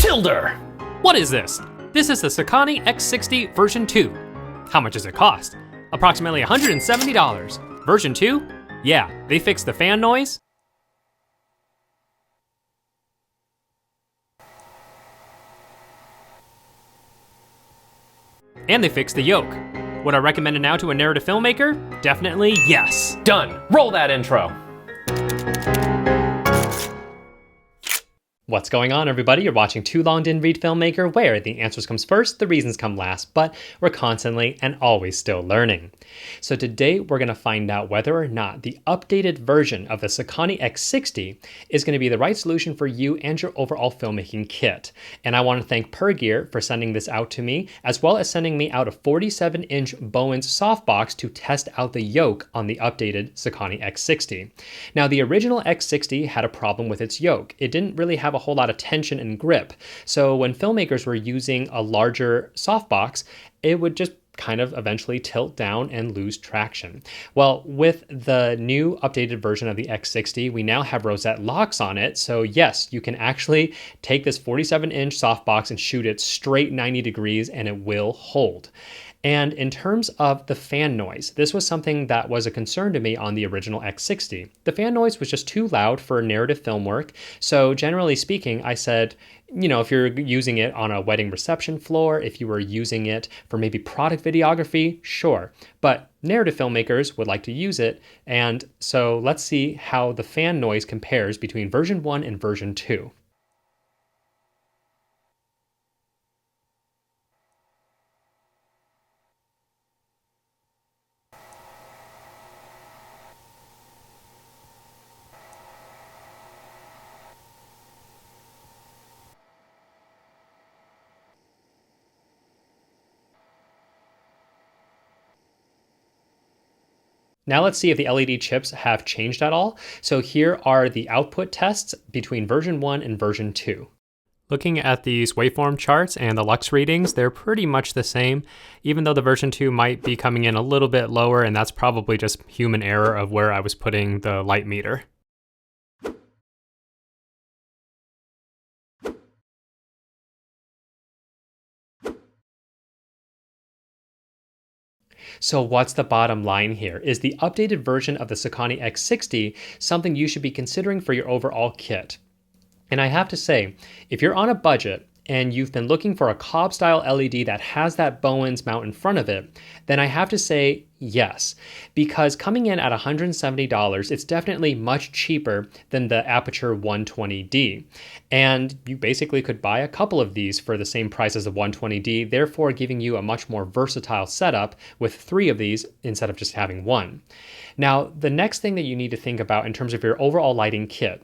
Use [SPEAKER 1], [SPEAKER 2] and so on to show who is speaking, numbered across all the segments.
[SPEAKER 1] Matilda!
[SPEAKER 2] What is this? This is the SOKANI X60 version 2. How much does it cost? Approximately $170. Version 2? Yeah, they fixed the fan noise. And they fixed the yoke. Would I recommend it now to a narrative filmmaker? Definitely yes.
[SPEAKER 1] Done. Roll that intro.
[SPEAKER 2] What's going on, everybody? You're watching Too Long Didn't Read Filmmaker, where the answers comes first, the reasons come last, but we're constantly and always still learning. So today we're going to find out whether or not the updated version of the SOKANI X60 is going to be the right solution for you and your overall filmmaking kit. And I want to thank Pergear for sending this out to me, as well as sending me out a 47-inch Bowens softbox to test out the yoke on the updated SOKANI X60. Now, the original X60 had a problem with its yoke. It didn't really have a whole lot of tension and grip. So when filmmakers were using a larger softbox, it would just kind of eventually tilt down and lose traction. Well, with the new updated version of the X60, we now have Rosette locks on it. So yes, you can actually take this 47-inch softbox and shoot it straight 90 degrees and it will hold. And in terms of the fan noise, this was something that was a concern to me on the original X60. The fan noise was just too loud for narrative film work. So generally speaking, I said, if you're using it on a wedding reception floor, if you were using it for maybe product videography, sure. But narrative filmmakers would like to use it. And so let's see how the fan noise compares between version 1 and version 2. Now let's see if the LED chips have changed at all. So here are the output tests between version 1 and version 2. Looking at these waveform charts and the lux readings, they're pretty much the same, even though the version 2 might be coming in a little bit lower, and that's probably just human error of where I was putting the light meter. So what's the bottom line here? Is the updated version of the SOKANI X60 something you should be considering for your overall kit? And I have to say, if you're on a budget and you've been looking for a Cobb style LED that has that Bowens mount in front of it, then I have to say yes, because coming in at $170, it's definitely much cheaper than the Aputure 120d. And you basically could buy a couple of these for the same price as the 120d, therefore giving you a much more versatile setup with 3 of these instead of just having 1. Now, the next thing that you need to think about in terms of your overall lighting kit,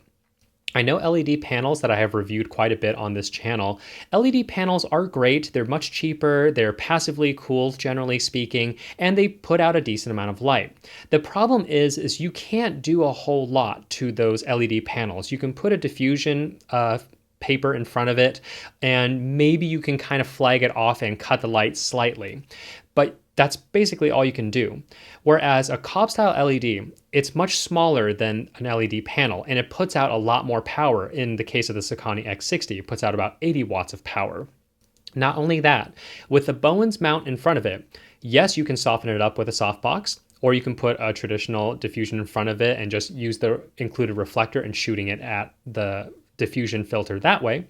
[SPEAKER 2] I know LED panels that I have reviewed quite a bit on this channel. LED panels are great, they're much cheaper, they're passively cooled generally speaking, and they put out a decent amount of light. The problem is you can't do a whole lot to those LED panels. You can put a diffusion paper in front of it, and maybe you can kind of flag it off and cut the light slightly. But that's basically all you can do. Whereas a Cobb style LED, it's much smaller than an LED panel, and it puts out a lot more power. In the case of the SOKANI X60, it puts out about 80 watts of power. Not only that, with the Bowens mount in front of it, yes, you can soften it up with a softbox, or you can put a traditional diffusion in front of it and just use the included reflector and shooting it at the diffusion filter that way.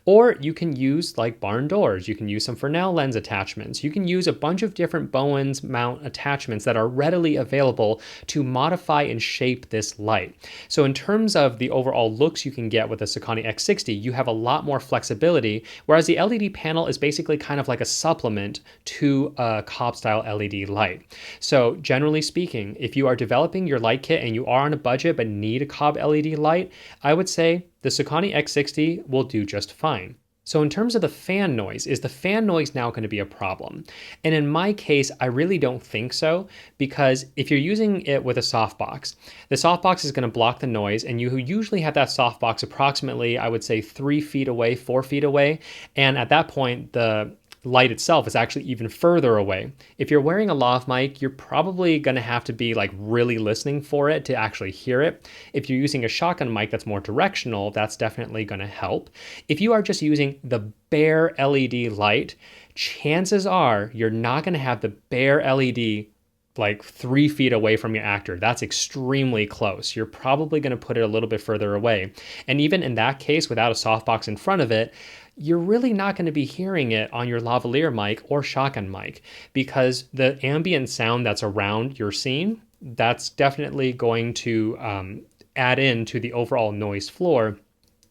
[SPEAKER 2] Or you can use like barn doors, you can use some Fresnel lens attachments, you can use a bunch of different Bowens mount attachments that are readily available to modify and shape this light. So in terms of the overall looks you can get with the SOKANI X60, you have a lot more flexibility, whereas the LED panel is basically kind of like a supplement to a Cobb style LED light. So generally speaking, if you are developing your light kit and you are on a budget but need a Cobb LED light, I would say the SOKANI X60 will do just fine. So in terms of the fan noise, is the fan noise now going to be a problem? And in my case, I really don't think so, because if you're using it with a softbox, the softbox is going to block the noise, and you usually have that softbox approximately, I would say 3 feet away, 4 feet away. And at that point, the light itself is actually even further away. If you're wearing a lav mic, you're probably going to have to be like really listening for it to actually hear it. If you're using a shotgun mic that's more directional, that's definitely going to help. If you are just using the bare LED light, chances are you're not going to have the bare LED like 3 feet away from your actor. That's extremely close. You're probably going to put it a little bit further away. And even in that case, without a softbox in front of it, you're really not going to be hearing it on your lavalier mic or shotgun mic, because the ambient sound that's around your scene, that's definitely going to add in to the overall noise floor.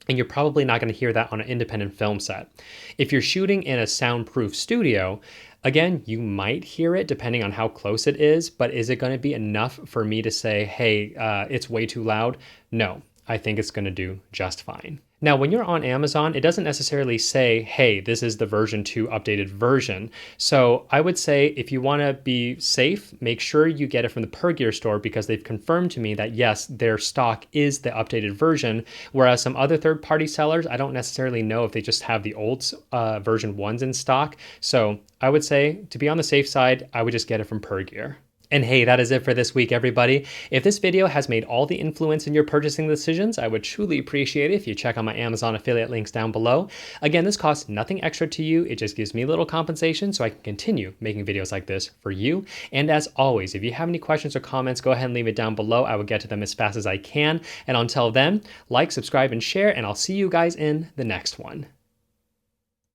[SPEAKER 2] And you're probably not going to hear that on an independent film set. If you're shooting in a soundproof studio, again, you might hear it depending on how close it is, but is it going to be enough for me to say, hey, it's way too loud? No, I think it's going to do just fine. Now, when you're on Amazon, it doesn't necessarily say, hey, this is the version 2 updated version. So I would say if you want to be safe, make sure you get it from the Pergear store, because they've confirmed to me that yes, their stock is the updated version. Whereas some other third-party sellers, I don't necessarily know if they just have the old version 1s in stock. So I would say to be on the safe side, I would just get it from Pergear. And hey, that is it for this week, everybody. If this video has made all the influence in your purchasing decisions, I would truly appreciate it if you check out my Amazon affiliate links down below. Again, this costs nothing extra to you. It just gives me a little compensation so I can continue making videos like this for you. And as always, if you have any questions or comments, go ahead and leave it down below. I will get to them as fast as I can. And until then, like, subscribe, and share, and I'll see you guys in the next one.